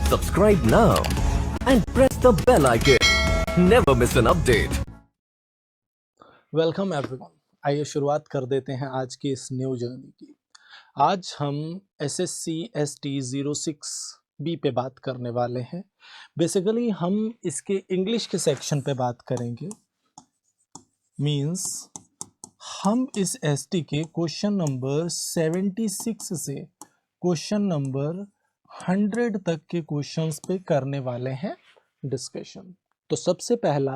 Subscribe now and press the bell icon. Never miss an update. Welcome everyone. आइए शुरुआत कर देते हैं आज की इस न्यू जर्नी की। आज हम SSC ST 06B पे बात करने वाले हैं। बेसिकली हम इसके इंग्लिश के सेक्शन पे बात करेंगे। मींस हम इस ST के क्वेश्चन नंबर 76 से क्वेश्चन नंबर 100 तक के क्वेश्चंस पे करने वाले हैं डिस्कशन। तो सबसे पहला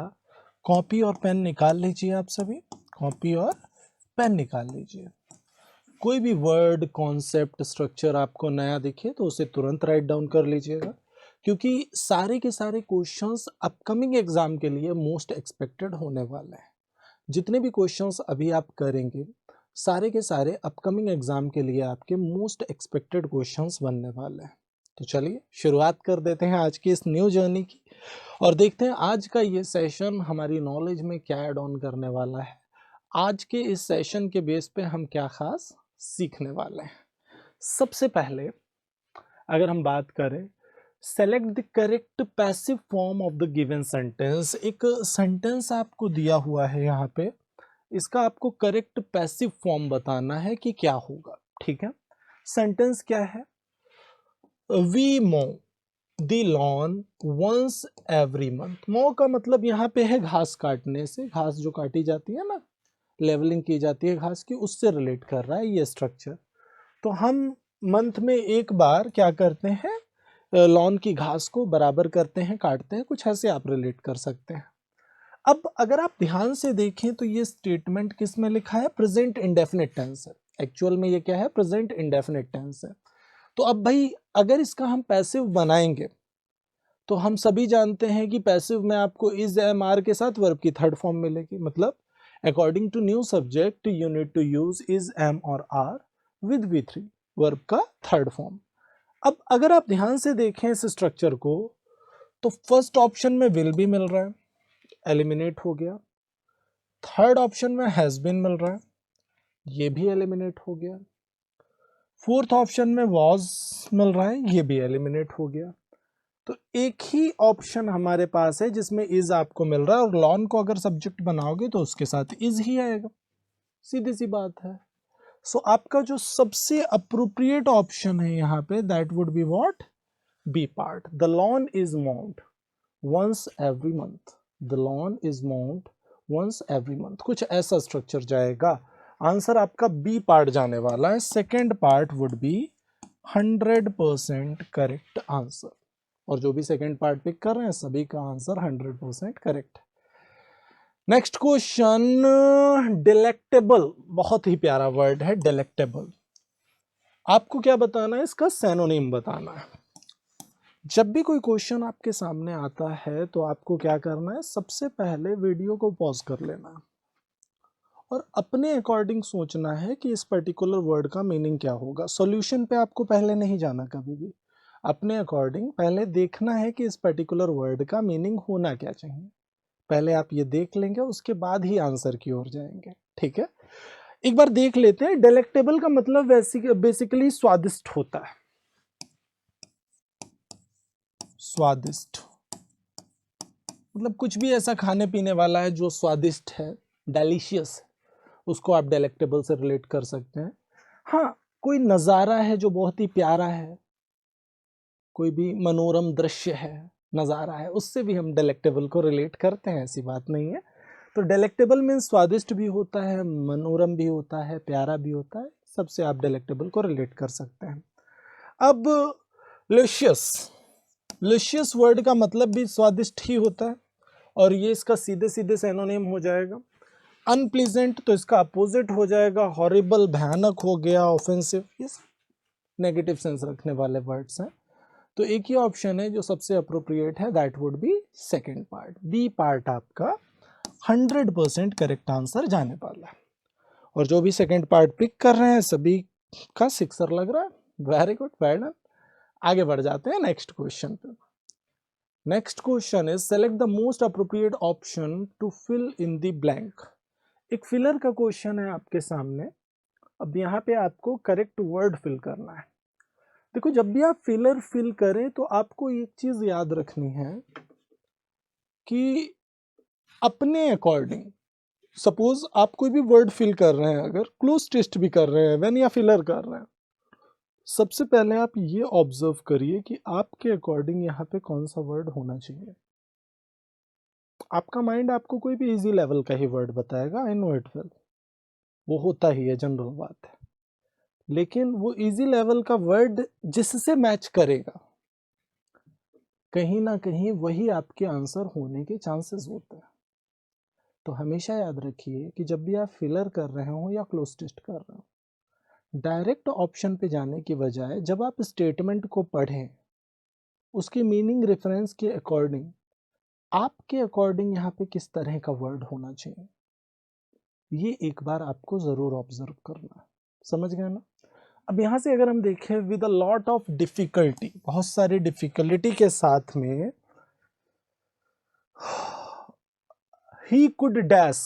कॉपी और पेन निकाल लीजिए। आप सभी कॉपी और पेन निकाल लीजिए। कोई भी वर्ड, कॉन्सेप्ट, स्ट्रक्चर आपको नया दिखे तो उसे तुरंत राइट डाउन कर लीजिएगा, क्योंकि सारे के सारे क्वेश्चंस अपकमिंग एग्जाम के लिए मोस्ट एक्सपेक्टेड होने वाले हैं। जितने भी क्वेश्चंस अभी आप करेंगे सारे के सारे अपकमिंग एग्जाम के लिए आपके मोस्ट एक्सपेक्टेड क्वेश्चंस बनने वाले हैं। तो चलिए शुरुआत कर देते हैं आज की इस न्यू जर्नी की और देखते हैं आज का ये सेशन हमारी नॉलेज में क्या ऐड ऑन करने वाला है। आज के इस सेशन के बेस पे हम क्या खास सीखने वाले हैं। सबसे पहले अगर हम बात करें, select the correct passive form of the given sentence. एक सेंटेंस आपको दिया हुआ है यहाँ पे, इसका आपको करेक्ट पैसिव फॉर्म बताना है कि क्या होगा। ठीक है, सेंटेंस क्या है? We mow the lawn once every month. Mow का मतलब यहाँ पे है घास काटने से, घास जो काटी जाती है ना, लेवलिंग की जाती है घास की, उससे रिलेट कर रहा है ये स्ट्रक्चर। तो हम मंथ में एक बार क्या करते हैं, लॉन की घास को बराबर करते हैं, काटते हैं, कुछ ऐसे आप रिलेट कर सकते हैं। अब अगर आप ध्यान से देखें तो ये स्टेटमेंट किस में लिखा है? प्रेजेंट इंडेफिनिट टेंस है। एक्चुअल में ये क्या है? प्रेजेंट इंडेफिनिट टेंस है। तो अब भाई अगर इसका हम पैसिव बनाएंगे तो हम सभी जानते हैं कि पैसिव में आपको इज, एम, आर के साथ वर्ब की थर्ड फॉर्म मिलेगी। मतलब according to new subject you need to use is, am और आर विद V3, वर्ब का थर्ड फॉर्म। अब अगर आप ध्यान से देखें इस स्ट्रक्चर को तो फर्स्ट ऑप्शन में विल भी मिल रहा है, एलिमिनेट हो गया। थर्ड ऑप्शन में हैज बीन मिल रहा है, ये भी एलिमिनेट हो गया। फोर्थ ऑप्शन में वॉज मिल रहा है, ये भी एलिमिनेट हो गया। तो एक ही ऑप्शन हमारे पास है जिसमें इज आपको मिल रहा है, और लॉन को अगर सब्जेक्ट बनाओगे तो उसके साथ इज ही आएगा। सीधी सी बात है। सो आपका जो सबसे अप्रोप्रिएट ऑप्शन है यहाँ पे, that would be what? B part. The lawn is mount once every month. The lawn is mount once every month, कुछ ऐसा स्ट्रक्चर जाएगा। आंसर आपका बी पार्ट जाने वाला है। Second part would be 100% correct answer. और जो भी सेकेंड पार्ट पिक कर रहे हैं सभी का answer 100% correct. Next question, delectable. बहुत ही प्यारा वर्ड है डिलेक्टेबल। आपको क्या बताना है? इसका सिनोनिम बताना है। जब भी कोई क्वेश्चन आपके सामने आता है तो आपको क्या करना है? सबसे पहले वीडियो को पॉज कर लेना और अपने अकॉर्डिंग सोचना है कि इस पर्टिकुलर वर्ड का मीनिंग क्या होगा। सॉल्यूशन पे आपको पहले नहीं जाना कभी भी, अपने अकॉर्डिंग पहले देखना है कि इस पर्टिकुलर वर्ड का मीनिंग होना क्या चाहिए। पहले आप ये देख लेंगे, उसके बाद ही आंसर की ओर जाएंगे। ठीक है, एक बार देख लेते हैं। डेलेक्टेबल का मतलब बेसिकली स्वादिष्ट होता है। स्वादिष्ट मतलब कुछ भी ऐसा खाने पीने वाला है जो स्वादिष्ट है, डेलिशियस, उसको आप डेलेक्टेबल से रिलेट कर सकते हैं। हाँ, कोई नज़ारा है जो बहुत ही प्यारा है, कोई भी मनोरम दृश्य है, नज़ारा है, उससे भी हम डेलेक्टेबल को रिलेट करते हैं, ऐसी बात नहीं है। तो डेलेक्टेबल मीन्स स्वादिष्ट भी होता है, मनोरम भी होता है, प्यारा भी होता है, सबसे आप डेलेक्टेबल को रिलेट कर सकते हैं। अब लिशियस, लिशियस वर्ड का मतलब भी स्वादिष्ट ही होता है, और ये इसका सीधे सीधे सिनोनिम हो जाएगा। अनप्लीजेंट तो इसका अपोजिट हो जाएगा, हॉरिबल भयानक हो गया, ऑफेंसिव, ये नेगेटिव सेंस रखने वाले वर्ड्स हैं। तो एक ही ऑप्शन है जो सबसे अप्रोप्रिएट है, that would be second part. B part आपका 100% करेक्ट आंसर जाने वाला है। और जो भी सेकेंड पार्ट पिक कर रहे हैं सभी का सिक्सर लग रहा है। Very good, well done. आगे बढ़ जाते हैं नेक्स्ट क्वेश्चन पे। Next question is select the most appropriate option to fill in the blank. एक फिलर का क्वेश्चन है आपके सामने। अब यहाँ पे आपको करेक्ट वर्ड फिल करना है। देखो, जब भी आप फिलर फिल करें तो आपको एक चीज याद रखनी है कि अपने अकॉर्डिंग, सपोज आप कोई भी वर्ड फिल कर रहे हैं, अगर क्लोज टेस्ट भी कर रहे हैं व्हेन या फिलर कर रहे हैं, सबसे पहले आप ये ऑब्जर्व करिए कि आपके अकॉर्डिंग यहाँ पे कौन सा वर्ड होना चाहिए। आपका माइंड आपको कोई भी इजी लेवल का ही वर्ड बताएगा, आई नो इट विल, वो होता ही है, जनरल बात है, लेकिन वो इजी लेवल का वर्ड जिससे मैच करेगा, कहीं ना कहीं वही आपके आंसर होने के चांसेस होते हैं। तो हमेशा याद रखिए कि जब भी आप फिलर कर रहे हो या क्लोज टेस्ट कर रहे हो, डायरेक्ट ऑप्शन पे जाने की बजाय जब आप स्टेटमेंट को पढ़ें, उसकी मीनिंग रेफरेंस के अकॉर्डिंग, आपके अकॉर्डिंग यहाँ पे किस तरह का वर्ड होना चाहिए, ये एक बार आपको जरूर ऑब्जर्व करना है। समझ गए ना? अब यहाँ से अगर हम देखें with a lot of difficulty, बहुत सारी डिफिकल्टी के साथ में, he could dash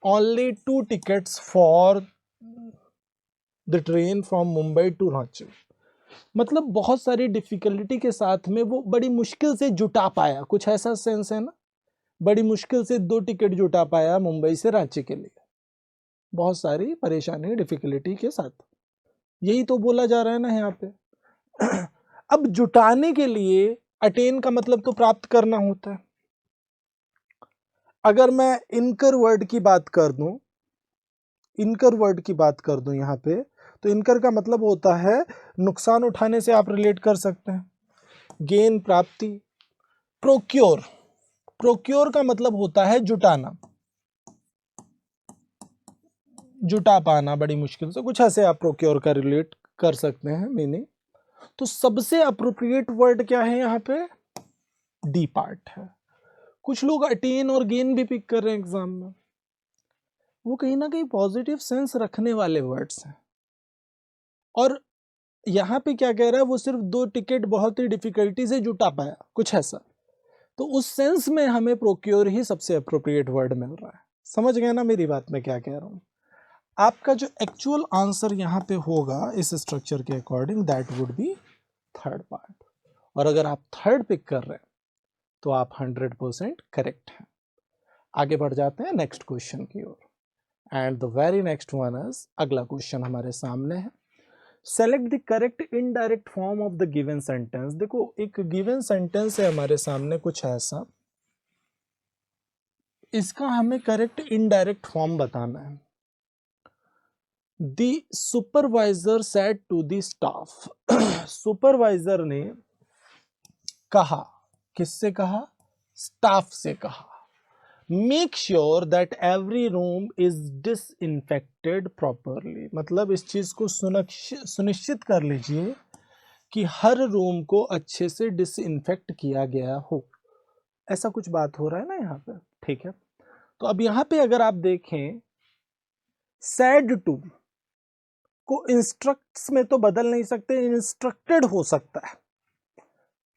only 2 tickets for the train from Mumbai to Ranchi। मतलब बहुत सारी डिफिकल्टी के साथ में वो बड़ी मुश्किल से जुटा पाया, कुछ ऐसा सेंस है ना, बड़ी मुश्किल से 2 टिकट जुटा पाया मुंबई से रांची के लिए, बहुत सारी परेशानी डिफिकल्टी के साथ, यही तो बोला जा रहा है ना यहाँ पे। अब जुटाने के लिए अटेन का मतलब तो प्राप्त करना होता है। अगर मैं इनकर वर्ड की बात कर दूं, इनकर वर्ड की बात कर दूं यहाँ पे, तो इनकर का मतलब होता है नुकसान उठाने से आप रिलेट कर सकते हैं, गेन, प्राप्ति। प्रोक्योर, प्रोक्योर का मतलब होता है जुटाना, जुटा पाना बड़ी मुश्किल से, कुछ ऐसे आप प्रोक्योर का रिलेट कर सकते हैं मीनिंग। तो सबसे अप्रोप्रिएट वर्ड क्या है यहाँ पे? डी पार्ट है। कुछ लोग अटेन और गेन भी पिक कर रहे हैं एग्जाम में, वो कहीं ना कहीं पॉजिटिव सेंस रखने वाले वर्ड्स हैं। और यहाँ पे क्या कह रहा है, वो सिर्फ 2 टिकट बहुत ही डिफिकल्टी से जुटा पाया, कुछ ऐसा। तो उस सेंस में हमें प्रोक्योर ही सबसे अप्रोप्रिएट वर्ड मिल रहा है। समझ गए ना मेरी बात, मैं क्या कह रहा हूँ? आपका जो एक्चुअल आंसर यहाँ पे होगा इस स्ट्रक्चर के according, that would be third part. और अगर आप थर्ड पिक कर रहे हैं तो आप 100% करेक्ट हैं। आगे बढ़ जाते हैं नेक्स्ट क्वेश्चन की ओर, and the very next one is, अगला क्वेश्चन हमारे सामने है, select the correct indirect form of the given sentence. देखो, एक गिवन सेंटेंस है हमारे सामने कुछ ऐसा, इसका हमें करेक्ट इनडायरेक्ट फॉर्म बताना है। The supervisor said to the staff, supervisor ने कहा, किससे कहा? स्टाफ से कहा, make sure that every room is disinfected properly. मतलब इस चीज को सुनिश्चित कर लीजिए कि हर रूम को अच्छे से डिसइंफेक्ट किया गया हो, ऐसा कुछ बात हो रहा है ना यहाँ पे, ठीक है। तो अब यहाँ पे अगर आप देखें, सेड टू को इंस्ट्रक्ट्स में तो बदल नहीं सकते, इंस्ट्रक्टेड हो सकता है,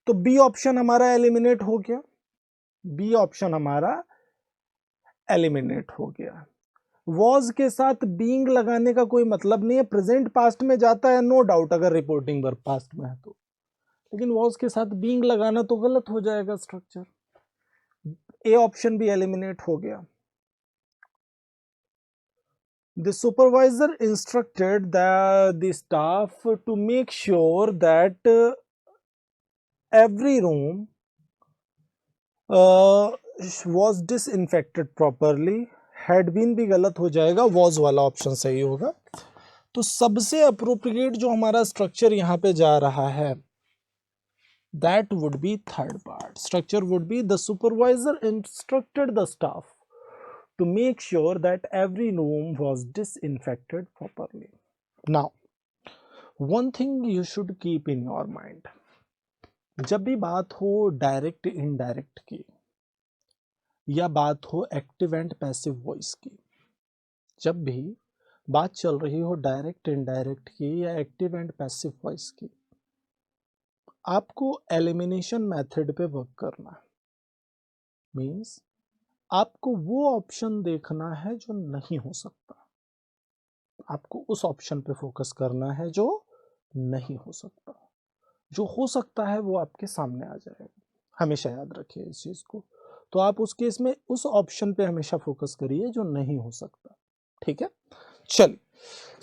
तो बी ऑप्शन हमारा एलिमिनेट हो गया, बी ऑप्शन हमारा एलिमिनेट हो गया। वॉज के साथ बीइंग लगाने का कोई मतलब नहीं है, प्रेजेंट पास्ट में जाता है नो डाउट, अगर रिपोर्टिंग वर्ब पास्ट में है तो, लेकिन वॉज के साथ बीइंग लगाना तो गलत हो जाएगा स्ट्रक्चर। ए ऑप्शन भी एलिमिनेट हो गया। The supervisor instructed the staff to make sure that every room was disinfected properly। had been भी गलत हो जाएगा, was वाला ऑप्शन सही होगा। तो सबसे अप्रोप्रिएट जो हमारा स्ट्रक्चर यहाँ पे जा रहा है, that would be third part। structure would be the supervisor instructed the staff to make sure that every room was disinfected properly। Now, one thing you should keep in your mind, जब भी बात हो direct indirect की, या बात हो active and passive voice की, जब भी बात चल रही हो डायरेक्ट इनडायरेक्ट की या एक्टिव एंड पैसिव वॉइस की, आपको एलिमिनेशन मेथड पे वर्क करना है। मीन्स आपको वो ऑप्शन देखना है जो नहीं हो सकता, आपको उस ऑप्शन पे फोकस करना है जो नहीं हो सकता। जो हो सकता है वो आपके सामने आ जाएगा, हमेशा याद रखिए इस चीज को। तो आप उस केस में उस ऑप्शन पे हमेशा फोकस करिए जो नहीं हो सकता। ठीक है, चलिए।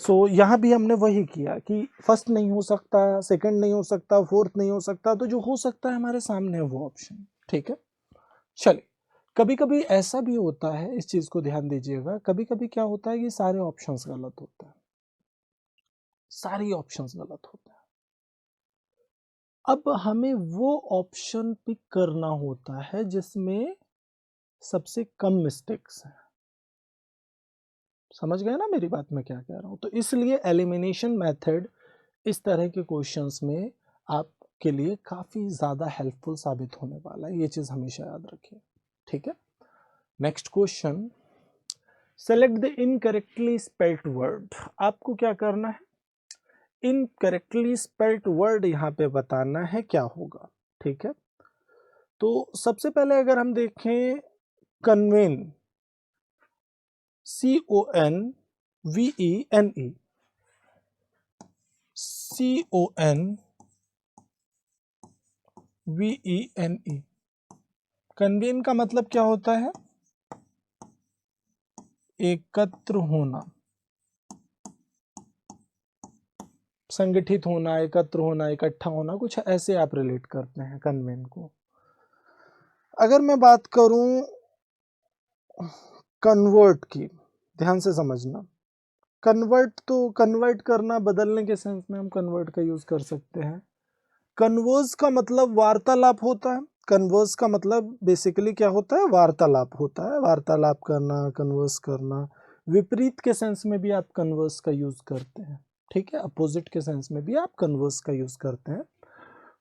सो यहाँ भी हमने वही किया कि फर्स्ट नहीं हो सकता, सेकंड नहीं हो सकता, फोर्थ नहीं हो सकता, तो जो हो सकता है हमारे सामने है वो ऑप्शन। ठीक है, चलिए। कभी कभी ऐसा भी होता है, इस चीज को ध्यान दीजिएगा, कभी कभी क्या होता है कि सारे ऑप्शंस गलत होते हैं, सारी ऑप्शंस गलत होते हैं। अब हमें वो ऑप्शन पिक करना होता है जिसमें सबसे कम मिस्टेक्स हैं। समझ गए ना मेरी बात, मैं क्या कह रहा हूं? तो इसलिए एलिमिनेशन मेथड इस तरह के क्वेश्चंस में आपके लिए काफी ज्यादा हेल्पफुल साबित होने वाला है, ये चीज हमेशा याद रखिए। ठीक है, next question, select the incorrectly spelled word. आपको क्या करना है, इनकरेक्टली स्पेल्ड वर्ड यहां पे बताना है क्या होगा। ठीक है, तो सबसे पहले अगर हम देखें कन्वेन, CONVENE, CONVENE, कन्वेन का मतलब क्या होता है, एकत्र होना, संगठित होना, एकत्र होना, इकट्ठा होना, कुछ ऐसे आप रिलेट करते हैं कन्वेन को। अगर मैं बात करूं कन्वर्ट की, ध्यान से समझना, कन्वर्ट तो कन्वर्ट करना, बदलने के सेंस में हम कन्वर्ट का यूज कर सकते हैं। कन्वर्स का मतलब वार्तालाप होता है, कन्वर्स का मतलब बेसिकली क्या होता है, वार्तालाप होता है, वार्तालाप करना, कन्वर्स करना। विपरीत के सेंस में भी आप कन्वर्स का यूज करते हैं। ठीक है, अपोजिट के सेंस में भी आप कन्वर्स का यूज करते हैं।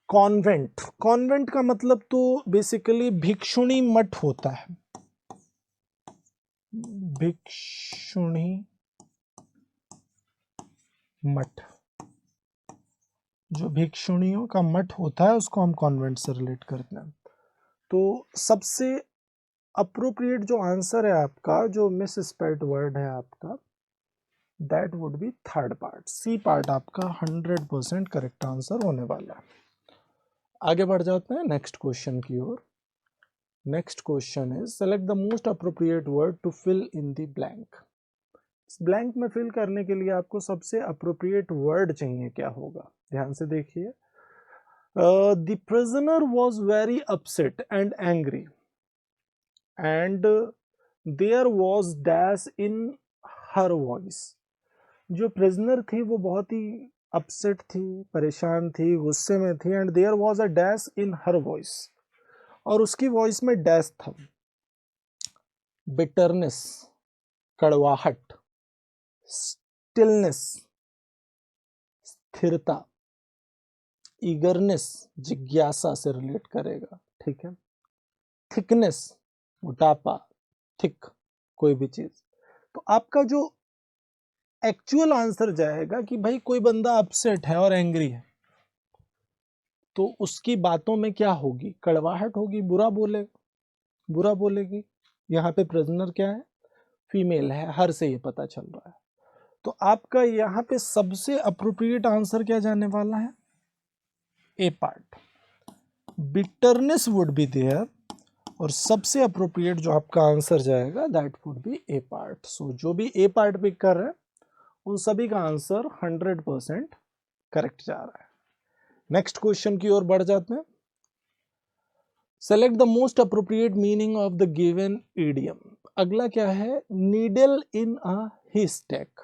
कॉन्वेंट, कॉन्वेंट का मतलब तो बेसिकली भिक्षुणी मठ होता है, भिक्षुणी मठ, जो भिक्षुणियों का मठ होता है उसको हम कॉन्वेंट से रिलेट करते हैं। तो सबसे अप्रोप्रिएट जो आंसर है आपका, जो मिस स्पेल्ड वर्ड है आपका, that would be third part, C part आपका 100% करेक्ट आंसर होने वाला है। आगे बढ़ जाते हैं नेक्स्ट क्वेश्चन की ओर। Next question is select the most appropriate word to fill in the blank. इस ब्लैंक में फिल करने के लिए आपको सबसे अप्रोप्रिएट वर्ड चाहिए, क्या होगा, ध्यान से देखिए। The prisoner was very upset and angry and there was dash in her voice. जो प्रिजनर थी वो बहुत ही अपसेट थी, परेशान थी, गुस्से में थी, and there was a dash in her voice, और उसकी वॉइस में डैश था। बिटरनेस, कड़वाहट, स्टिलनेस, स्थिरता, ईगरनेस, जिज्ञासा से रिलेट करेगा। ठीक है, थिकनेस, मोटापा, थिक, कोई भी चीज। तो आपका जो एक्चुअल आंसर जाएगा कि भाई कोई बंदा अपसेट है और एंग्री है, तो उसकी बातों में क्या होगी, कड़वाहट होगी, बुरा बोलेगा, बुरा बोलेगी। यहाँ पे प्रिजनर क्या है, फीमेल है, हर से ये पता चल रहा है। तो आपका यहाँ पे सबसे अप्रोप्रिएट आंसर क्या जाने वाला है, A part, bitterness would be there, और सबसे अप्रोप्रिएट जो आपका आंसर जाएगा that would be a part. So जो भी ए पार्ट पिक कर रहे हैं उन सभी का आंसर 100% करेक्ट जा रहा है। नेक्स्ट क्वेश्चन की ओर बढ़ जाते हैं। Select the most appropriate meaning of the given idiom. अगला क्या है, needle in a हेस्टेक,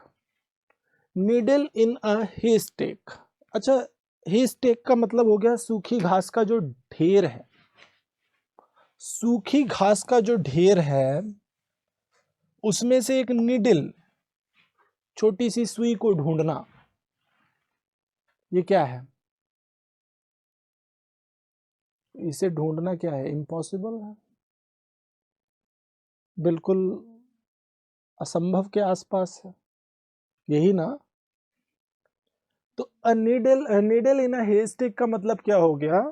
needle in अ हेस्टेक। अच्छा, हेस्टेक का मतलब हो गया सूखी घास का जो ढेर है, सूखी घास का जो ढेर है उसमें से एक नीडल, छोटी सी सुई को ढूंढना, ये क्या है, इसे ढूंढना क्या है, इम्पॉसिबल है, बिल्कुल असंभव के आसपास है, यही ना। तो अ नीडल इन अ हेस्टेक का मतलब क्या हो गया,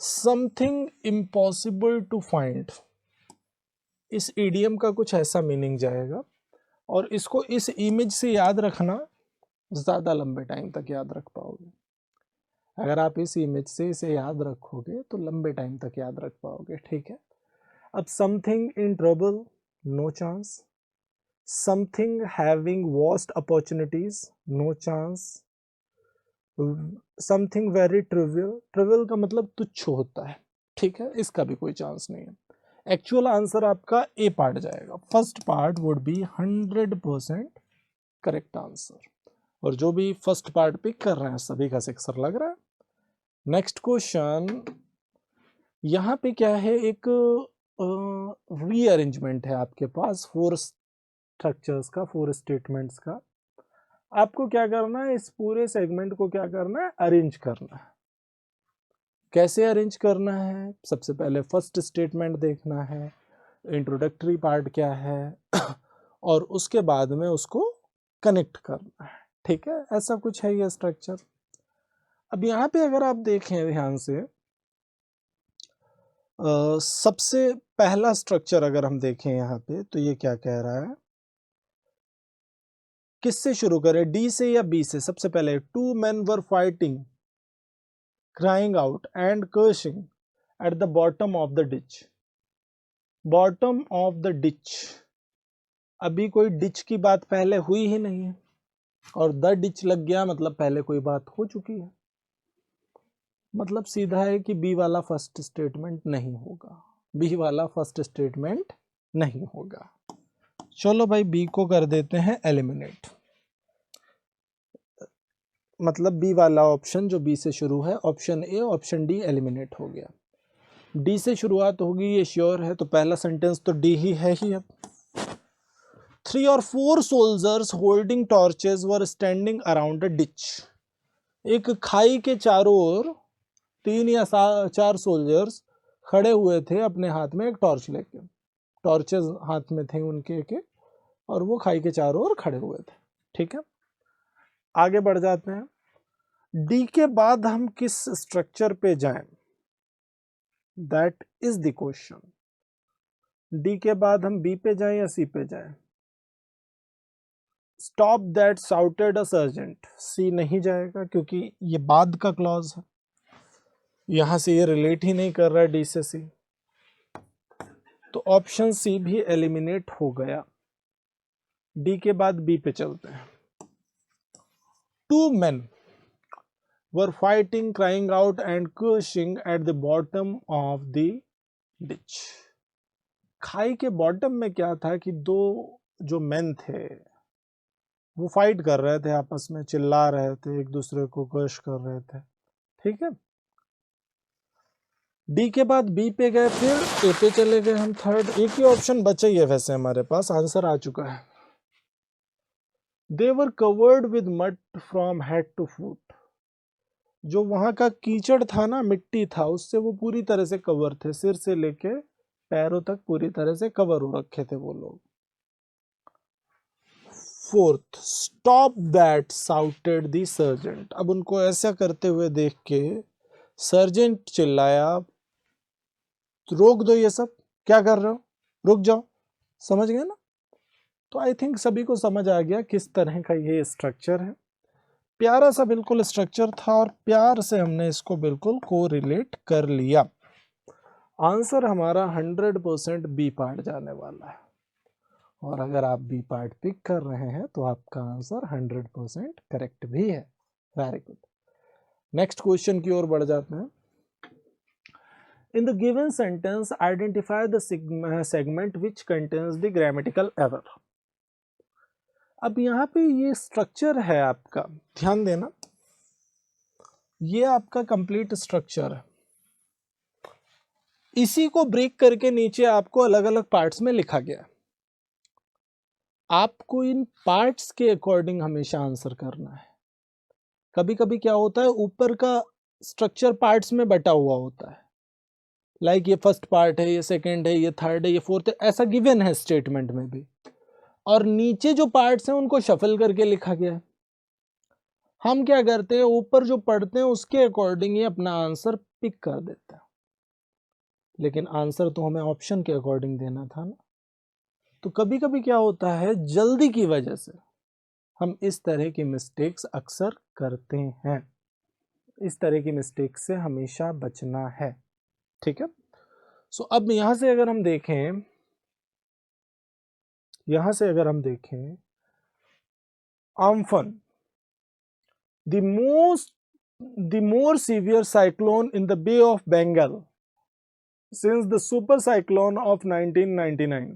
समथिंग इम्पॉसिबल टू फाइंड। इस इडियम का कुछ ऐसा मीनिंग जाएगा, और इसको इस इमेज से याद रखना ज़्यादा लंबे टाइम तक याद रख पाओगे। अगर आप इस इमेज से इसे याद रखोगे तो लंबे टाइम तक याद रख पाओगे, ठीक है। अब something in trouble, no chance. Something having vast opportunities, no chance. Something very trivial, trivial का मतलब तुच्छ होता है, ठीक है, इसका भी कोई चांस नहीं है। एक्चुअल आंसर आपका ए पार्ट जाएगा। First part would be 100% correct answer. और जो भी फर्स्ट पार्ट पिक कर रहे हैं सभी का सिक्सर लग रहा है। नेक्स्ट क्वेश्चन, यहाँ पे क्या है, एक रीअरेंजमेंट है आपके पास 4 स्ट्रक्चर्स का, 4 स्टेटमेंट्स का। आपको क्या करना है, इस पूरे सेगमेंट को क्या करना है, अरेंज करना है। कैसे अरेंज करना है, सबसे पहले फर्स्ट स्टेटमेंट देखना है, इंट्रोडक्टरी पार्ट क्या है और उसके बाद में उसको कनेक्ट करना है, ठीक है। ऐसा कुछ है ये स्ट्रक्चर। अब यहाँ पे अगर आप देखें ध्यान से, सबसे पहला स्ट्रक्चर अगर हम देखें यहाँ पे तो ये क्या कह रहा है, किससे शुरू करें, डी से या बी से? सबसे पहले, 2 men were fighting, crying out and cursing at the bottom of the ditch. Bottom of the ditch, अभी कोई डिच की बात पहले हुई ही नहीं है और द डिच लग गया मतलब पहले कोई बात हो चुकी है। मतलब सीधा है कि बी वाला फर्स्ट स्टेटमेंट नहीं होगा, बी वाला फर्स्ट स्टेटमेंट नहीं होगा। चलो भाई बी को कर देते हैं एलिमिनेट, मतलब बी वाला ऑप्शन जो बी से शुरू है, option A option D eliminate हो गया। डी से शुरुआत होगी ये श्योर है, तो पहला सेंटेंस तो डी ही है ही। अब 3 or 4 soldiers holding torches were standing around a ditch. एक खाई के चारों ओर 3 या 4 सोल्जर्स खड़े हुए थे अपने हाथ में एक टॉर्च लेके, टॉर्चेस हाथ में थे उनके के, और वो खाई के चारों ओर खड़े हुए थे, ठीक है। आगे बढ़ जाते हैं। डी के बाद हम किस स्ट्रक्चर पे जाएं, that is the question. D के बाद हम बी पे जाएं या सी पे जाएं? Stop that shouted a sergeant, C नहीं जाएगा क्योंकि ये बाद का क्लॉज है, यहां से ये रिलेट ही नहीं कर रहा है डी से सी, तो ऑप्शन सी भी एलिमिनेट हो गया। डी के बाद बी पे चलते हैं। 2 men were fighting, crying out and cursing at the bottom of the ditch. खाई के बॉटम में क्या था कि 2 जो मेन थे वो फाइट कर रहे थे, आपस में चिल्ला रहे थे, एक दूसरे को कर्श कर रहे थे, ठीक है। डी के बाद बी पे गए, फिर ए पे चले गए हम थर्ड। एक ही ऑप्शन बचा ही है वैसे हमारे पास, आंसर आ चुका है। They were covered with mud from head to foot, जो वहां का कीचड़ था ना, मिट्टी था, उससे वो पूरी तरह से कवर थे, सिर से लेके पैरों तक पूरी तरह से कवर हो रखे थे वो लोग। Fourth, stop that shouted the sergeant, अब उनको ऐसा करते हुए देख के सर्जेंट चिल्लाया, रोक दो ये सब, क्या कर रहे हो, रुक जाओ। समझ गए ना? तो आई थिंक सभी को समझ आ गया किस तरह का ये स्ट्रक्चर है। प्यारा सा बिल्कुल स्ट्रक्चर था और प्यार से हमने इसको बिल्कुल कोरिलेट कर लिया। आंसर हमारा 100% बी पार्ट जाने वाला है, और अगर आप बी पार्ट पिक कर रहे हैं तो आपका आंसर 100% करेक्ट भी है। Very good. नेक्स्ट क्वेश्चन की ओर बढ़ जाते हैं। In the given sentence, identify the segment which contains the grammatical error. अब यहाँ पे ये स्ट्रक्चर है आपका, ध्यान देना, ये आपका कंप्लीट स्ट्रक्चर है। इसी को ब्रेक करके नीचे आपको अलग अलग पार्ट्स में लिखा गया है। आपको इन पार्ट्स के अकॉर्डिंग हमेशा आंसर करना है। कभी कभी क्या होता है, ऊपर का स्ट्रक्चर पार्ट्स में बटा हुआ होता है, लाइक ये फर्स्ट पार्ट है, ये सेकंड है, ये थर्ड है, ये फोर्थ है, ऐसा गिवन है स्टेटमेंट में भी, और नीचे जो पार्ट्स हैं उनको शफल करके लिखा गया है। हम क्या करते हैं, ऊपर जो पढ़ते हैं उसके अकॉर्डिंग ही अपना आंसर पिक कर देते हैं, लेकिन आंसर तो हमें ऑप्शन के अकॉर्डिंग देना था ना। तो कभी कभी क्या होता है, जल्दी की वजह से हम इस तरह की मिस्टेक्स अक्सर करते हैं। इस तरह की मिस्टेक से हमेशा बचना है, ठीक है। सो अब यहां से अगर हम देखें, आम्फन, the more severe cyclone in the Bay of Bengal since the super cyclone of 1999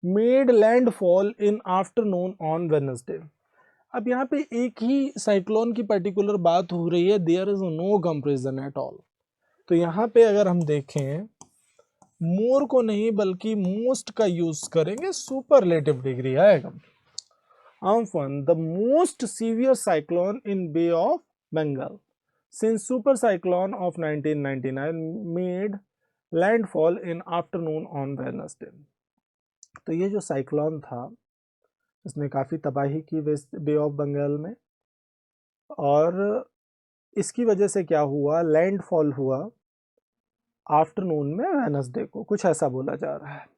made landfall in afternoon on Wednesday। अब यहाँ पे एक ही साइक्लोन की पर्टिकुलर बात हो रही है, there is no comparison at all. तो यहाँ पे अगर हम देखें, मोर को नहीं बल्कि मोस्ट का यूज करेंगे, सुपरलेटिव डिग्री आएगा। Amphan, the most severe cyclone in Bay of Bengal since super cyclone of 1999 made landfall in afternoon on Wednesday। तो ये जो साइक्लोन था इसने काफ़ी तबाही की वेस्ट बे ऑफ बंगाल में, और इसकी वजह से क्या हुआ, लैंडफॉल हुआ आफ्टरनून में वेनसडे को, कुछ ऐसा बोला जा रहा है।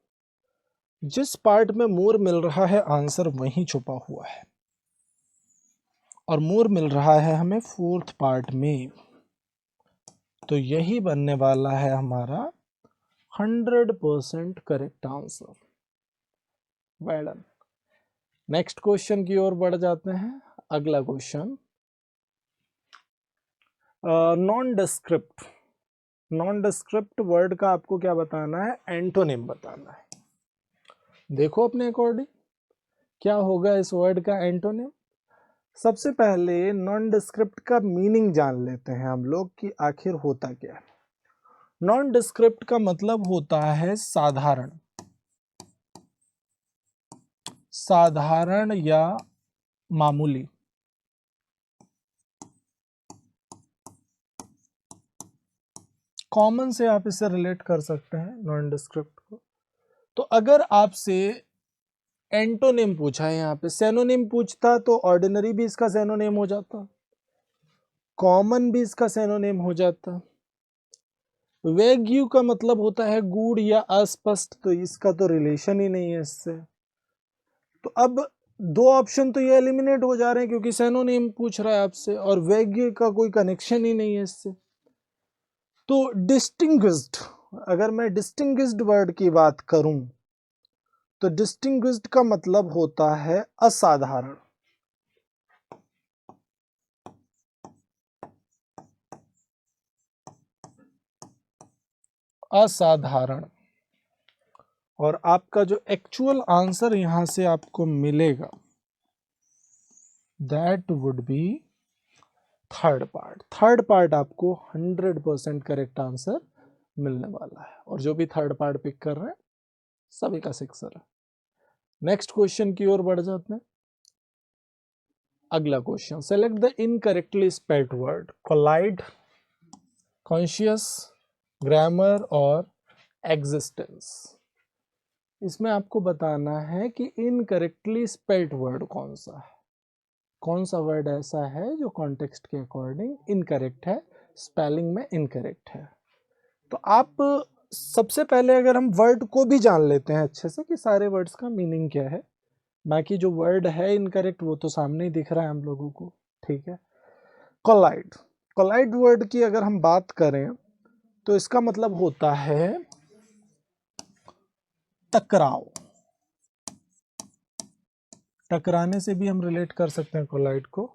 जिस पार्ट में मोर मिल रहा है आंसर वहीं छुपा हुआ है, और मोर मिल रहा है हमें फोर्थ पार्ट में, तो यही बनने वाला है हमारा 100% correct answer. Well done. Next question की ओर बढ़ जाते हैं। अगला क्वेश्चन, नॉन डिस्क्रिप्ट वर्ड का आपको क्या बताना है, एंटोनिम बताना है। देखो अपने अकॉर्डिंग क्या होगा इस वर्ड का एंटोनिम। सबसे पहले नॉन डिस्क्रिप्ट का मीनिंग जान लेते हैं हम लोग कि आखिर होता क्या है। नॉन डिस्क्रिप्ट का मतलब होता है साधारण या मामूली। कॉमन से आप इसे रिलेट कर सकते हैं नॉन डिस्क्रिप्ट को। तो अगर आपसे एंटोनिम पूछा है, यहाँ पे सेनोनिम पूछता तो ऑर्डिनरी भी इसका सेनोनिम हो जाता, कॉमन भी इसका सेनोनिम हो जाता। वेग्यू का मतलब होता है गूढ़ या अस्पष्ट, तो इसका तो रिलेशन ही नहीं है इससे। तो अब दो ऑप्शन तो ये एलिमिनेट हो जा रहे हैं क्योंकि सेनोनिम पूछ रहा है आपसे, और वेग्यू का कोई कनेक्शन ही नहीं है इससे। तो डिस्टिंग्विश्ड, अगर मैं डिस्टिंग्विश्ड वर्ड की बात करूं तो डिस्टिंग्विश्ड का मतलब होता है असाधारण। असाधारण। और आपका जो एक्चुअल आंसर यहां से आपको मिलेगा that would be third part आपको 100% करेक्ट आंसर मिलने वाला है, और जो भी थर्ड पार्ट पिक कर रहे हैं सभी का सिक्सर है। नेक्स्ट क्वेश्चन की ओर बढ़ जाते हैं। अगला question, select the incorrectly spelled word, collide, conscious, grammar और एग्जिस्टेंस। इसमें आपको बताना है कि इनकरेक्टली स्पेल्ड वर्ड कौन सा है, कौन सा वर्ड ऐसा है जो कॉन्टेक्स्ट के अकॉर्डिंग इनकरेक्ट है, स्पेलिंग में इनकरेक्ट है। तो आप सबसे पहले अगर हम वर्ड को भी जान लेते हैं अच्छे से कि सारे वर्ड्स का मीनिंग क्या है, बाकी जो वर्ड है इनकरेक्ट वो तो सामने ही दिख रहा है हम लोगों को, ठीक है। कोलाइड वर्ड की अगर हम बात करें तो इसका मतलब होता है टकराव। टकराने से भी हम रिलेट कर सकते हैं कोलाइड को।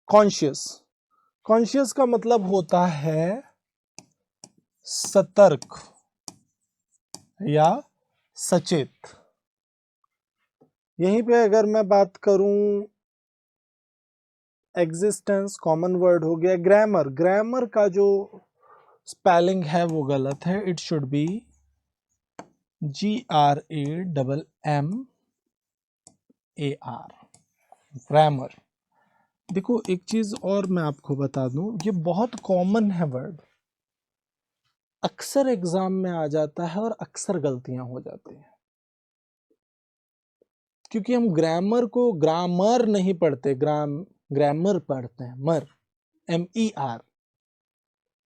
कॉन्शियस का मतलब होता है सतर्क या सचेत। यहीं पे अगर मैं बात करूं एग्जिस्टेंस, कॉमन वर्ड हो गया। ग्रामर का जो स्पेलिंग है वो गलत है, it should be GRAMMAR, grammar. देखो एक चीज और मैं आपको बता दूं, ये बहुत कॉमन है वर्ड, अक्सर एग्जाम में आ जाता है और अक्सर गलतियां हो जाती हैं क्योंकि हम ग्रामर को ग्रामर नहीं पढ़ते, ग्रामर पढ़ते हैं, MER।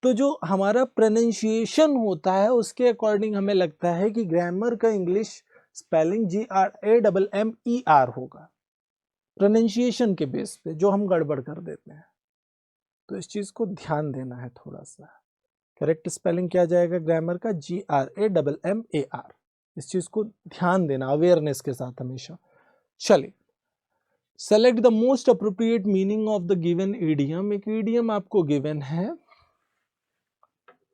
तो जो हमारा प्रोनाउंसिएशन होता है उसके अकॉर्डिंग हमें लगता है कि ग्रामर का इंग्लिश स्पेलिंग GRAMMER होगा, प्रोनाउंसिएशन के बेस पे जो हम गड़बड़ कर देते हैं, तो इस चीज को ध्यान देना है थोड़ा सा। करेक्ट स्पेलिंग क्या जाएगा ग्रामर का? GRAMMAR। इस चीज को ध्यान देना अवेयरनेस के साथ हमेशा। चलिए, select the most appropriate meaning of the given idiom. एक ईडियम आपको गिवन है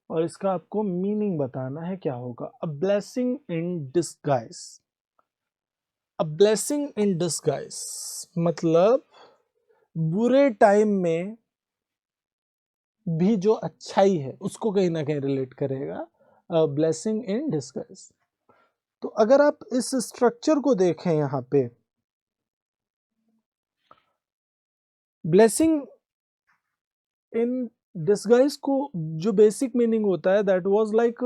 और इसका आपको मीनिंग बताना है क्या होगा। A blessing in disguise. A blessing in disguise मतलब बुरे टाइम में भी जो अच्छाई है उसको कहीं ना कहीं रिलेट करेगा। A blessing in disguise. तो अगर आप इस स्ट्रक्चर को देखें यहां पे, ब्लेसिंग इन डिस्गाइज को जो बेसिक मीनिंग होता है दैट वाज लाइक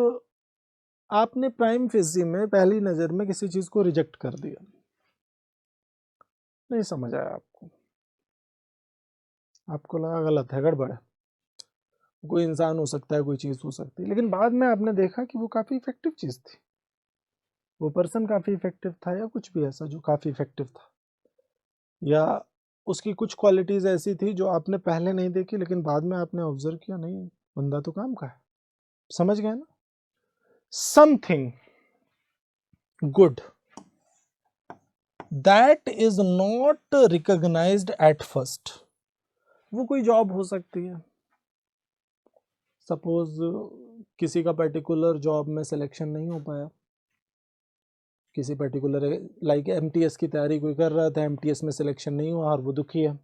आपने प्राइम फेजी में पहली नजर में किसी चीज को रिजेक्ट कर दिया, नहीं समझ आया आपको, आपको लगा गलत है, गड़बड़ है, कोई इंसान हो सकता है, कोई चीज हो सकती है, लेकिन बाद में आपने देखा कि वो काफी इफेक्टिव चीज थी, वो पर्सन काफी इफेक्टिव था या कुछ भी ऐसा जो काफी इफेक्टिव था, या उसकी कुछ क्वालिटीज ऐसी थी जो आपने पहले नहीं देखी लेकिन बाद में आपने ऑब्जर्व किया, नहीं बंदा तो काम का है। समझ गए ना? Something good that is not recognized at first. वो कोई जॉब हो सकती है, सपोज किसी का पर्टिकुलर जॉब में सिलेक्शन नहीं हो पाया, किसी पर्टिकुलर लाइक एमटीएस की तैयारी कोई कर रहा था, एमटीएस में सिलेक्शन नहीं हुआ और वो दुखी है।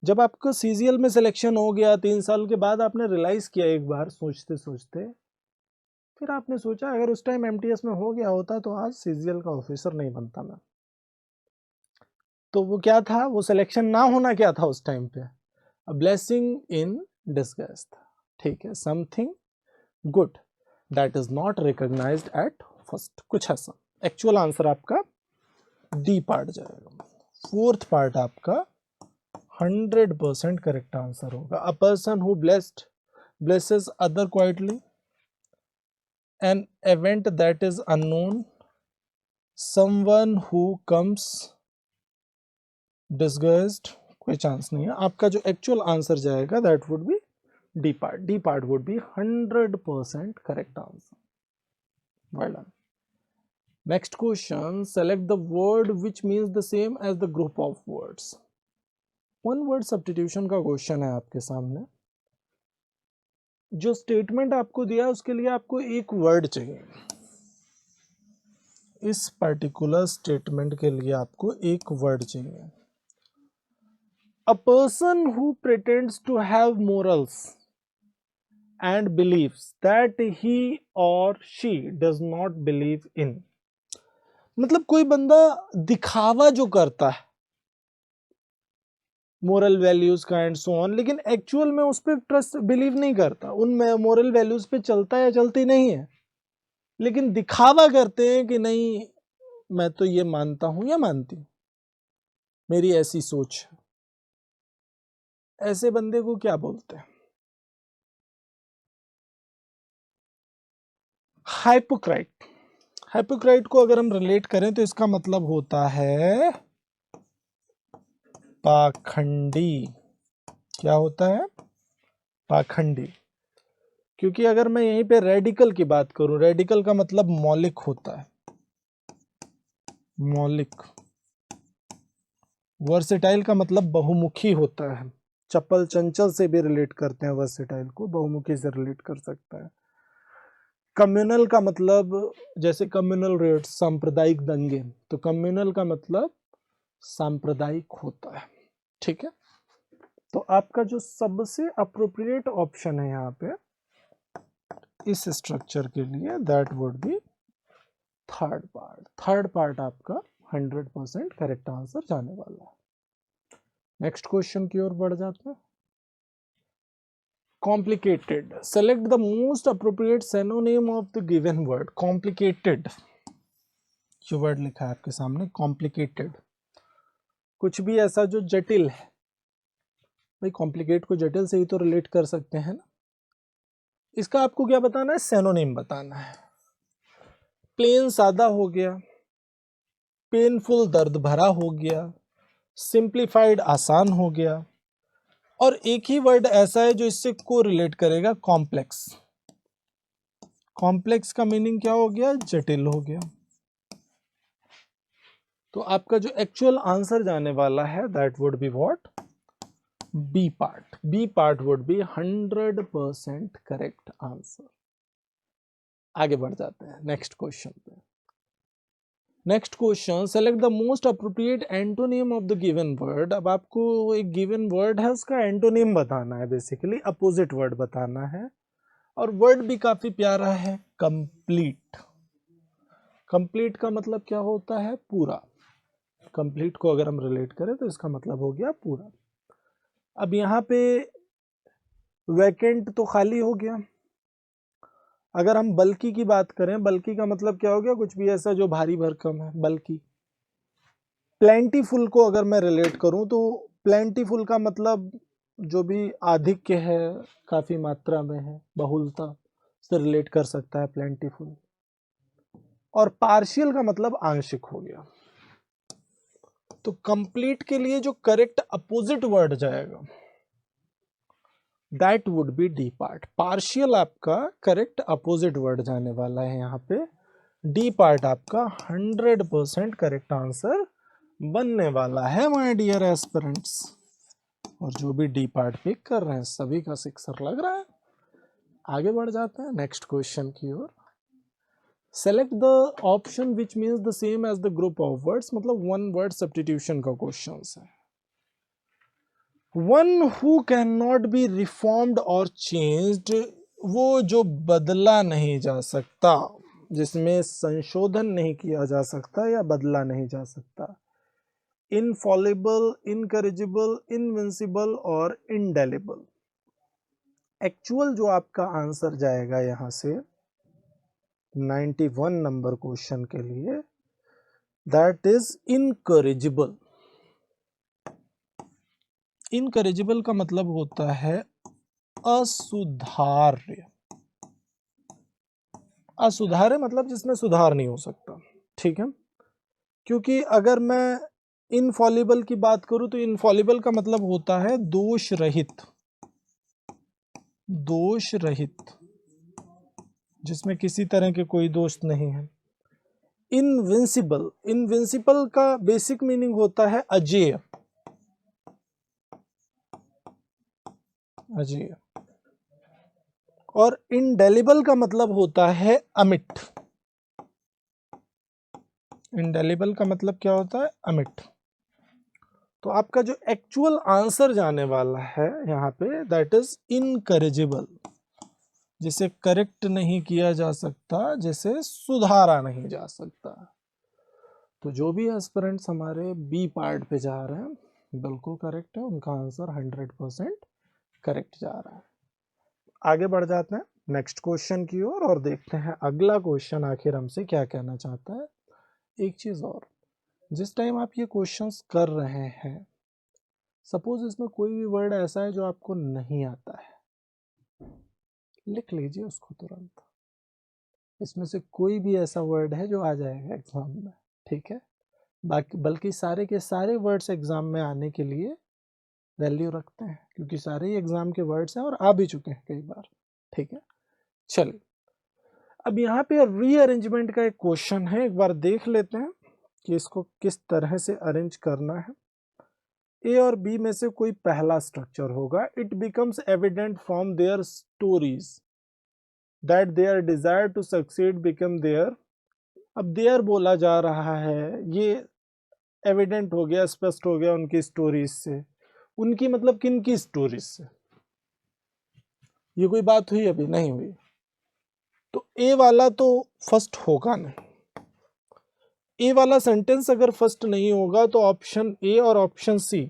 जब आपका सीजीएल में सिलेक्शन हो गया 3 साल के बाद, आपने रियलाइज किया एक बार सोचते सोचते, फिर आपने सोचा अगर उस टाइम एमटीएस में हो गया होता तो आज सीजीएल का ऑफिसर नहीं बनता मैं। तो वो क्या था, वो सिलेक्शन ना होना क्या था उस टाइम पे? अ ब्लेसिंग इन डिस्गाइज था। ठीक है, something good that is not recognized at first, कुछ ऐसा। एक्चुअल आंसर आपका डी पार्ट जाएगा। फोर्थ पार्ट आपका 100% करेक्ट आंसर होगा। A person who blesses other quietly, an event that is unknown, someone who comes disguised, कोई chance नहीं है। आपका जो एक्चुअल आंसर जाएगा that would be D part. D part would be 100% correct answer. Well done. Next question, select the word which means the same as the group of words. One word substitution का question है आपके सामने। जो statement आपको दिया उसके लिए आपको एक वर्ड चाहिए। इस पर्टिकुलर स्टेटमेंट के लिए आपको एक वर्ड चाहिए। A person who pretends to have morals and believes that he or she does not believe in, मतलब कोई बंदा दिखावा जो करता है मोरल वैल्यूज का एंड सो ऑन, लेकिन एक्चुअल में उस पर ट्रस्ट बिलीव नहीं करता, उन मोरल वैल्यूज पे चलता है या चलती नहीं है, लेकिन दिखावा करते हैं कि नहीं मैं तो ये मानता हूं या मानती हूं, मेरी ऐसी सोच है। ऐसे बंदे को क्या बोलते हैं? हाइपोक्राइट। हाइपोक्राइट को अगर हम रिलेट करें तो इसका मतलब होता है पाखंडी। क्या होता है? पाखंडी। क्योंकि अगर मैं यहीं पे रेडिकल की बात करूं, रेडिकल का मतलब मौलिक होता है, मौलिक। वर्सेटाइल का मतलब बहुमुखी होता है। चपल चंचल से भी रिलेट करते हैं वर्सेटाइल को, बहुमुखी से रिलेट कर सकता है। कम्युनल का मतलब जैसे कम्युनल रेट, सांप्रदायिक दंगे, तो कम्युनल का मतलब सांप्रदायिक होता है। ठीक है, तो आपका जो सबसे अप्रोप्रिएट ऑप्शन है यहाँ पे इस स्ट्रक्चर के लिए that would be third part. Third part आपका 100% करेक्ट आंसर जाने वाला है। नेक्स्ट क्वेश्चन की ओर बढ़ जाते हैं। Complicated, select the most appropriate synonym of the given word. Complicated जो वर्ड लिखा है आपके सामने, कॉम्प्लिकेटेड, कुछ भी ऐसा जो जटिल है। भाई कॉम्प्लिकेट को जटिल से ही तो रिलेट कर सकते हैं ना। इसका आपको क्या बताना है? सिनोनिम बताना है। प्लेन सादा हो गया, पेनफुल दर्द भरा हो गया, सिंप्लीफाइड आसान हो गया, और एक ही वर्ड ऐसा है जो इससे को रिलेट करेगा, कॉम्प्लेक्स। कॉम्प्लेक्स का मीनिंग क्या हो गया? जटिल हो गया। तो आपका जो एक्चुअल आंसर जाने वाला है that would be what? B part. B part would be 100% correct answer. आगे बढ़ जाते हैं नेक्स्ट क्वेश्चन पे। Next question, select the most appropriate antonym of the given word. अब आपको एक गिवन वर्ड है उसका एंटोनिम बताना है, बेसिकली अपोजिट वर्ड बताना है, और वर्ड भी काफी प्यारा है, कंप्लीट। कंप्लीट का मतलब क्या होता है? पूरा। कंप्लीट को अगर हम रिलेट करें तो इसका मतलब हो गया पूरा। अब यहाँ पे वैकेंट तो खाली हो गया। अगर हम बल्कि की बात करें, बल्कि का मतलब क्या हो गया? कुछ भी ऐसा जो भारी भरकम है, बल्कि। प्लेंटीफुल को अगर मैं रिलेट करूं तो प्लेंटीफुल का मतलब जो भी आधिक्य है, काफी मात्रा में है, बहुलता से रिलेट कर सकता है प्लेंटीफुल। और पार्शियल का मतलब आंशिक हो गया। तो कंप्लीट के लिए जो करेक्ट अपोजिट वर्ड जाएगा that would be D part. Partial आपका करेक्ट अपोजिट वर्ड जाने वाला है यहाँ पे। डी पार्ट आपका 100% करेक्ट आंसर बनने वाला है माय डियर एस्पिरेंट्स। और जो भी डी पार्ट पिक कर रहे हैं सभी का सिक्सर लग रहा है। आगे बढ़ जाते हैं नेक्स्ट क्वेश्चन की ओर। Select the option which means the same as the group of words, मतलब वन वर्ड सब्स्टिट्यूशन का क्वेश्चन है। One who can not be reformed और चेंज्ड, वो जो बदला नहीं जा सकता, जिसमें संशोधन नहीं किया जा सकता या बदला नहीं जा सकता। इनफॉलिबल, इनकरेजिबल, इनविंसिबल और इंडेलिबल। एक्चुअल जो आपका आंसर जाएगा यहां से 91 नंबर क्वेश्चन के लिए, दैट इज इनकरेजिबल। इनकरेजिबल का मतलब होता है असुधार्य। असुधार्य मतलब जिसमें सुधार नहीं हो सकता, ठीक है। क्योंकि अगर मैं इनफॉलिबल की बात करूं तो इनफॉलिबल का मतलब होता है दोष रहित। दोष रहित, जिसमें किसी तरह के कोई दोष नहीं है। इनविंसिबल, इनविंसिबल का बेसिक मीनिंग होता है अजेय। अजेय। और इंडेलिबल का मतलब होता है अमिट। इंडेलिबल का मतलब क्या होता है? अमिट। तो आपका जो एक्चुअल आंसर जाने वाला है यहाँ पे दैट इज इनकरेजिबल, जिसे करेक्ट नहीं किया जा सकता, जिसे सुधारा नहीं जा सकता। तो जो भी एस्पिरेंट्स हमारे बी पार्ट पे जा रहे हैं बिल्कुल करेक्ट है, उनका आंसर 100% करेक्ट जा रहा है। आगे बढ़ जाते हैं नेक्स्ट क्वेश्चन की ओर और देखते हैं अगला क्वेश्चन आखिर हमसे क्या कहना चाहता है। एक चीज और, जिस टाइम आप ये क्वेश्चंस कर रहे हैं, सपोज इसमें कोई भी वर्ड ऐसा है जो आपको नहीं आता है, लिख लीजिए उसको तुरंत। इसमें से कोई भी ऐसा वर्ड है जो आ जाएगा एग्जाम में, ठीक है। बाकी बल्कि सारे के सारे वर्ड्स एग्जाम में आने के लिए वैल्यू रखते हैं, क्योंकि सारे ही एग्जाम के वर्ड्स हैं और आ भी चुके हैं कई बार, ठीक है। चलिए अब यहाँ पे रीअरेंजमेंट का एक क्वेश्चन है, एक बार देख लेते हैं कि इसको किस तरह से अरेंज करना है। ए और बी में से कोई पहला स्ट्रक्चर होगा। It becomes evident from their stories that their desire to succeed become their. अब देयर बोला जा रहा है, ये एविडेंट हो गया, स्पष्ट हो गया उनकी स्टोरीज से। उनकी मतलब किन की स्टोरीज से? ये कोई बात हुई? अभी नहीं हुई। तो ए वाला तो फर्स्ट होगा नहीं। ए वाला सेंटेंस अगर फर्स्ट नहीं होगा तो ऑप्शन ए और ऑप्शन सी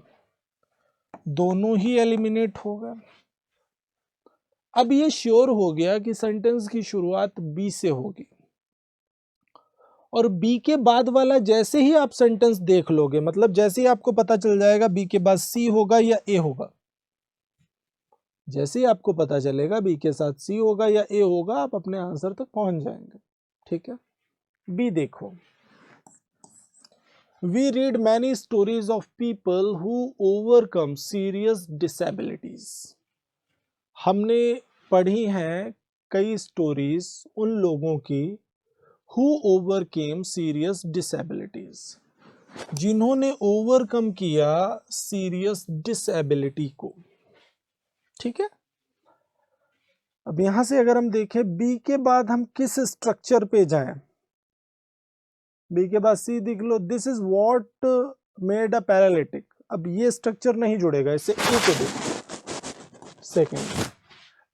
दोनों ही एलिमिनेट होगा। अब ये श्योर हो गया कि सेंटेंस की शुरुआत बी से होगी, और बी के बाद वाला जैसे ही आप सेंटेंस देख लोगे, मतलब जैसे ही आपको पता चल जाएगा बी के बाद सी होगा या ए होगा, जैसे ही आपको पता चलेगा बी के साथ सी होगा या ए होगा, आप अपने आंसर तक पहुंच जाएंगे, ठीक है। बी देखो, We read many stories of people who overcome serious disabilities. हमने पढ़ी हैं कई स्टोरीज उन लोगों की who overcame serious disabilities, जिन्होंने ओवरकम किया सीरियस डिसेबिलिटी को। ठीक है, अब यहां से अगर हम देखें बी के बाद हम किस स्ट्रक्चर पे जाएं, बी के बाद सी देख लो, this is what made a paralytic. अब ये स्ट्रक्चर नहीं जुड़ेगा, इससे ए को देखो। Second,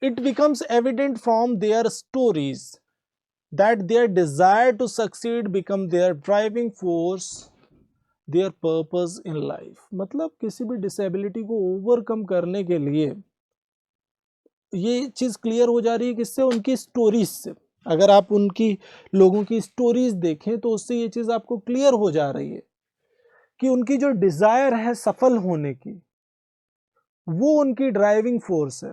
it becomes evident from their stories that their desire to succeed become their driving force, their purpose in life. मतलब किसी भी डिसेबिलिटी को ओवरकम करने के लिए ये चीज क्लियर हो जा रही है किससे, उनकी स्टोरीज से। अगर आप उनकी लोगों की स्टोरीज देखें तो उससे ये चीज आपको क्लियर हो जा रही है कि उनकी जो डिजायर है सफल होने की, वो उनकी ड्राइविंग फोर्स है,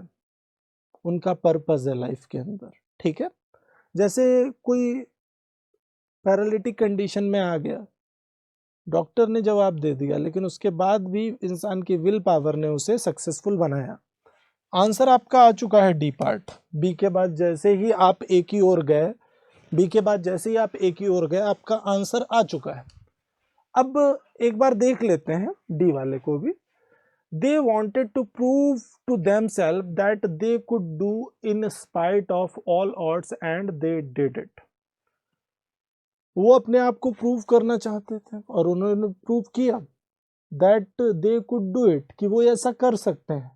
उनका पर्पस है लाइफ के अंदर। ठीक है, जैसे कोई पैरालिटिक कंडीशन में आ गया, डॉक्टर ने जवाब दे दिया, लेकिन उसके बाद भी इंसान की विल पावर ने उसे सक्सेसफुल बनाया। आंसर आपका आ चुका है डी पार्ट। बी के बाद जैसे ही आप ए की ओर गए, बी के बाद जैसे ही आप ए की ओर गए, आपका आंसर आ चुका है। अब एक बार देख लेते हैं डी वाले को भी। They wanted to prove to themselves that they could do in spite of all odds and they did it. वो अपने आप को प्रूव करना चाहते थे और उन्होंने प्रूव किया that they could do it, कि वो ऐसा कर सकते हैं।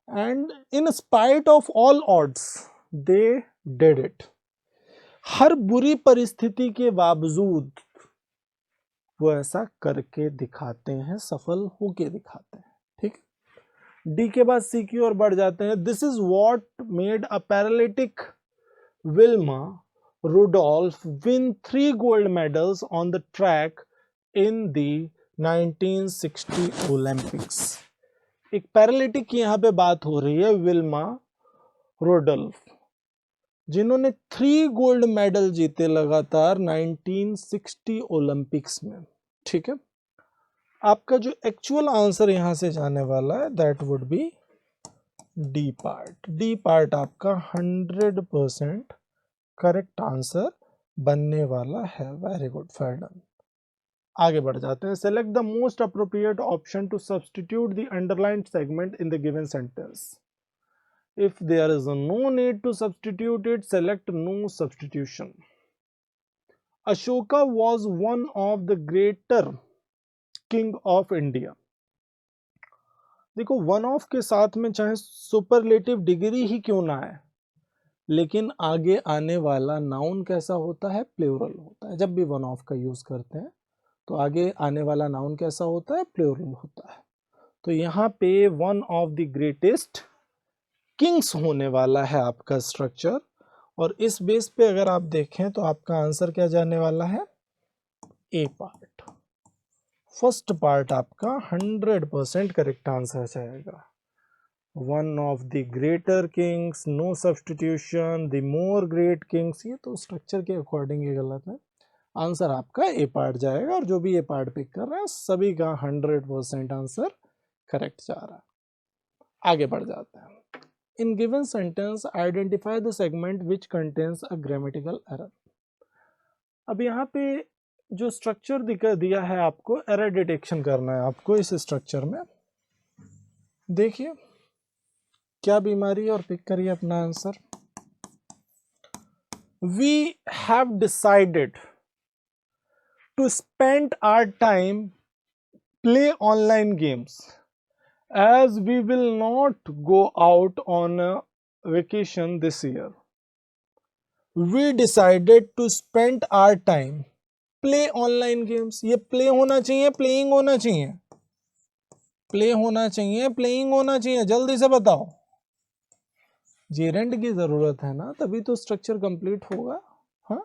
And in spite of all odds they did it. हर बुरी परिस्थिति के बावजूद वो ऐसा करके दिखाते हैं, सफल होके दिखाते हैं। ठीक, डी के बाद सी की ओर बढ़ जाते हैं। This is what made a paralytic Wilma Rudolph win 3 gold medals on the track in the 1960 Olympics. एक पैरालिटिक की यहाँ पे बात हो रही है, विल्मा रुडोल्फ, जिन्होंने 3 गोल्ड मेडल जीते लगातार 1960 ओलंपिक्स में। ठीक है, आपका जो एक्चुअल आंसर यहां से जाने वाला है that would be D part. D part आपका 100% करेक्ट आंसर बनने वाला है। Very good, fair done. आगे बढ़ जाते हैं। Select the most appropriate option to substitute the underlined segment in the given sentence. If there is no need to substitute it, select no substitution. Ashoka was one of the greater king of India. देखो, one of के साथ में चाहे superlative degree ही क्यों ना है, लेकिन आगे आने वाला नाउन कैसा होता है, प्लूरल होता है। जब भी वन ऑफ का यूज करते हैं तो आगे आने वाला नाउन कैसा होता है, प्लूरल होता है। तो यहाँ पे one of the greatest Kings होने वाला है आपका स्ट्रक्चर, और इस बेस पे अगर आप देखें तो आपका आंसर क्या जाने वाला है, ए पार्ट। फर्स्ट पार्ट आपका 100% करेक्ट आंसर जाएगा। One of the greater kings, no substitution, the more great kings, ये तो स्ट्रक्चर के अकॉर्डिंग ये गलत है। आंसर आपका ए पार्ट जाएगा, और जो भी ए पार्ट पिक कर रहे हैं सभी का 100% आंसर करेक्ट जा रहा है। आगे बढ़ जाते हैं। In given sentence, identify the segment which contains a grammatical error. अब यहाँ पे जो स्ट्रक्चर दिया है आपको, एरर डिटेक्शन करना है आपको इस स्ट्रक्चर में। देखिए क्या बीमारी है और पिक करिए अपना answer. We have decided to spend our time play online games as we will not go out on a vacation this year. We decided to spend our time play online games. ये play होना चाहिए, playing होना चाहिए, play होना चाहिए, playing होना चाहिए, जल्दी से बताओ। जेरेंट की जरूरत है ना, तभी तो स्ट्रक्चर कंप्लीट होगा। हाँ,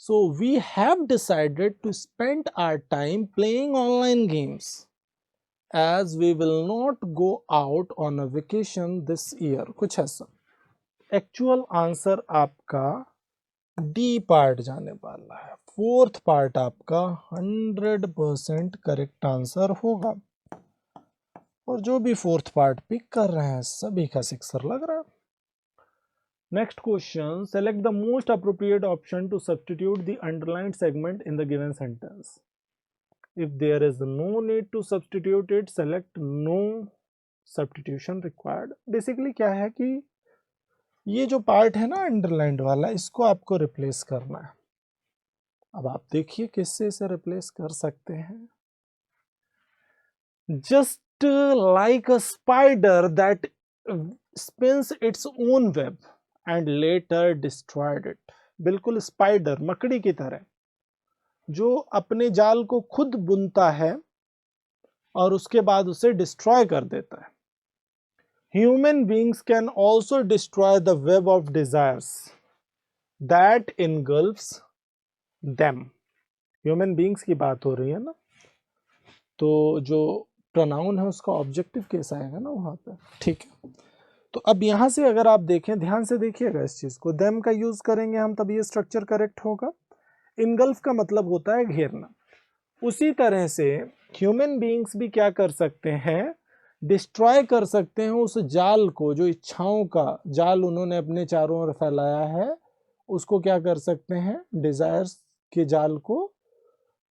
so we have decided to spend our time playing online games as we will not go out on a vacation this year, कुछ ऐसा। एक्चुअल आंसर आपका डी पार्ट जाने वाला है। फोर्थ पार्ट आपका 100% करेक्ट आंसर होगा, और जो भी फोर्थ पार्ट पिक कर रहे हैं सभी का सिक्सर लग रहा है। Next question, select the most appropriate option to substitute the underlined segment in the given sentence. If there is no need to substitute it, select no substitution required. Basically क्या है कि ये जो पार्ट है ना अंडरलाइंड वाला, इसको आपको रिप्लेस करना है। अब आप देखिए किससे इसे रिप्लेस कर सकते हैं। Just like a spider that spins its own web and later destroyed it. बिल्कुल स्पाइडर, मकड़ी की तरह, जो अपने जाल को खुद बुनता है और उसके बाद उसे डिस्ट्रॉय कर देता है। Human beings can also destroy the web of desires that engulfs them. Human beings की बात हो रही है ना, तो जो प्रोनाउन है उसका ऑब्जेक्टिव केस आएगा ना वहां पे, ठीक है। तो अब यहां से अगर आप देखें, ध्यान से देखिएगा इस चीज को, देम का यूज करेंगे हम तब ये स्ट्रक्चर करेक्ट होगा। इनगल्फ का मतलब होता है घेरना। उसी तरह से ह्यूमन बीइंग्स भी क्या कर सकते हैं, डिस्ट्रॉय कर सकते हैं उस जाल को, जो इच्छाओं का जाल उन्होंने अपने चारों ओर फैलाया है, उसको क्या कर सकते हैं, डिजायर्स के जाल को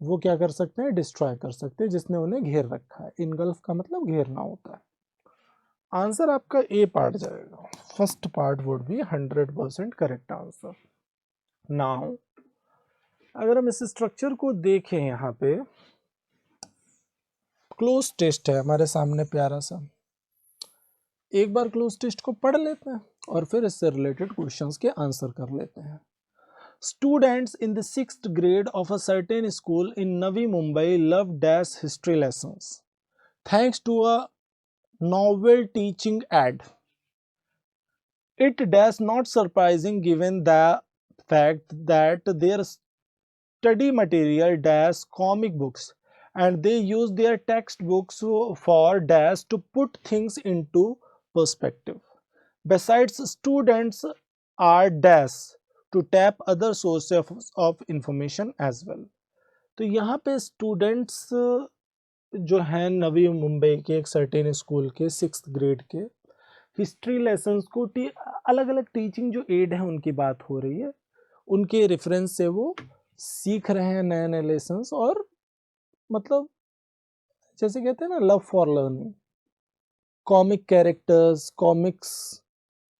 वो क्या कर सकते हैं, डिस्ट्रॉय कर सकते हैं, जिसने उन्हें घेर रखा है। इनगल्फ का मतलब घेरना होता है। आंसर आपका ए पार्ट जाएगा। First part would be 100% correct answer. Now अगर हम इस स्ट्रक्चर को देखें, यहाँ पे क्लोज टेस्ट है हमारे सामने प्यारा सा, एक बार क्लोज टेस्ट को पढ़ लेते हैं और फिर इससे रिलेटेड क्वेश्चंस के आंसर कर लेते हैं। Students in the 6th grade of a certain school in Navi Mumbai love dash history lessons thanks to a novel teaching ad. It does not surprising given the fact that their study material dash comic books and they use their textbooks for dash to put things into perspective. Besides, students are dash to tap other sources of information as well. तो यहाँ पे students जो हैं नवी मुंबई के एक certain school के 6th grade के, history lessons को अलग अलग टीचिंग जो एड है उनकी बात हो रही है, उनके रेफरेंस से वो सीख रहे हैं नए नए लेसन्स, और मतलब जैसे कहते हैं ना love for learning, comic characters, comics,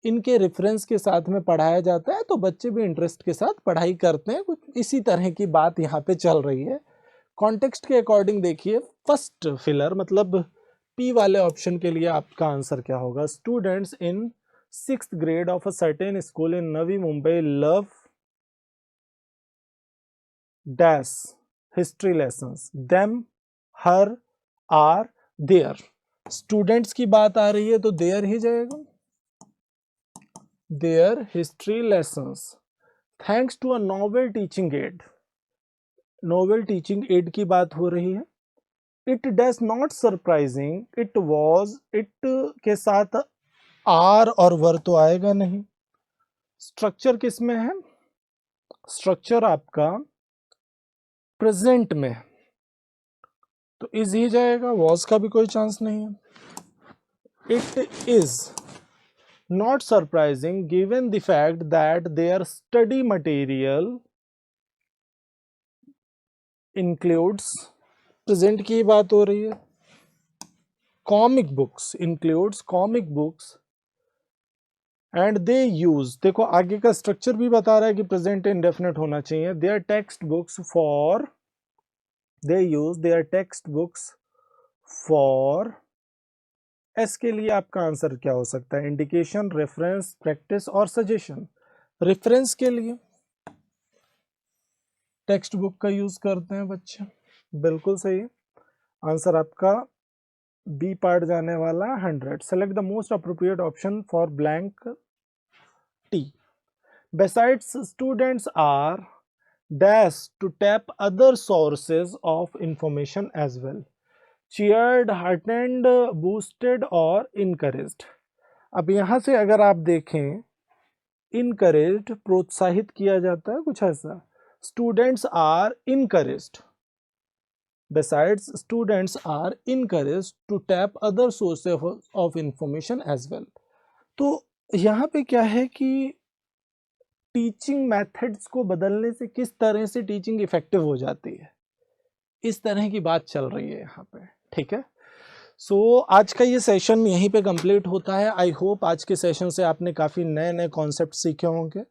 इनके रेफरेंस के साथ में पढ़ाया जाता है, तो बच्चे भी इंटरेस्ट के साथ पढ़ाई करते हैं। कुछ इसी तरह की बात यहाँ पे चल रही है। कॉन्टेक्स्ट के अकॉर्डिंग देखिए, फर्स्ट फिलर मतलब पी वाले ऑप्शन के लिए आपका आंसर क्या होगा। Students in 6th grade of a certain school in Navi Mumbai love dash history lessons them her are there. Students की बात आ रही है तो देयर ही जाएगा, their history lessons thanks to a novel teaching aid। novel teaching aid की बात हो रही है। it does not surprising, it was, it के साथ आर और वर तो आएगा नहीं। स्ट्रक्चर किस में है, स्ट्रक्चर आपका प्रेजेंट में, तो इज ही जाएगा, वॉज का भी कोई चांस नहीं है। it is not surprising given the fact that their study material includes, present की बात हो रही है, comic books, includes comic books and they use, देखो आगे का स्ट्रक्चर भी बता रहा है कि प्रेजेंट इंडेफिनिट होना चाहिए। Their text books for, they use their text books for, S के लिए आपका आंसर क्या हो सकता है, इंडिकेशन, रेफरेंस, प्रैक्टिस और सजेशन। रेफरेंस के लिए टेक्स्ट बुक का यूज करते हैं बच्चे, बिल्कुल सही। आंसर आपका बी पार्ट जाने वाला 100। Select the most appropriate option for blank T. Besides, students are dash to tap other sources of information as well, cheered, heartened, boosted और encouraged। अब यहाँ से अगर आप देखें इनकरेज्ड, प्रोत्साहित किया जाता है, कुछ ऐसा। Students are encouraged, besides students are encouraged to tap other sources of information as well। तो यहाँ पे क्या है कि टीचिंग मेथड्स को बदलने से किस तरह से टीचिंग इफेक्टिव हो जाती है, इस तरह की बात चल रही है यहाँ पे, ठीक है। सो आज का ये सेशन यहीं पे कंप्लीट होता है। आई होप आज के सेशन से आपने काफ़ी नए नए कॉन्सेप्ट सीखे होंगे।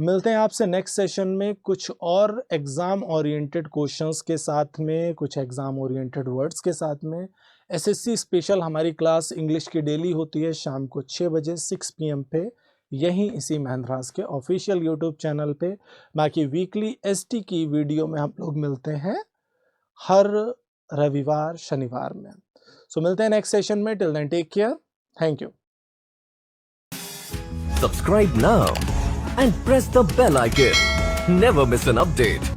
मिलते हैं आपसे नेक्स्ट सेशन में कुछ और एग्ज़ाम ओरिएंटेड क्वेश्चंस के साथ में, कुछ एग्ज़ाम ओरिएंटेड वर्ड्स के साथ में। एसएससी स्पेशल हमारी क्लास इंग्लिश की डेली होती है शाम को 6 बजे 6 PM पे, यहीं इसी महिंद्रास के ऑफिशियल यूट्यूब चैनल पे। बाकी वीकली एसटी की वीडियो में हम लोग मिलते हैं हर रविवार शनिवार में। सो मिलते हैं नेक्स्ट सेशन में। Till then take care, thank you. Subscribe now and press the bell icon. Never miss an update.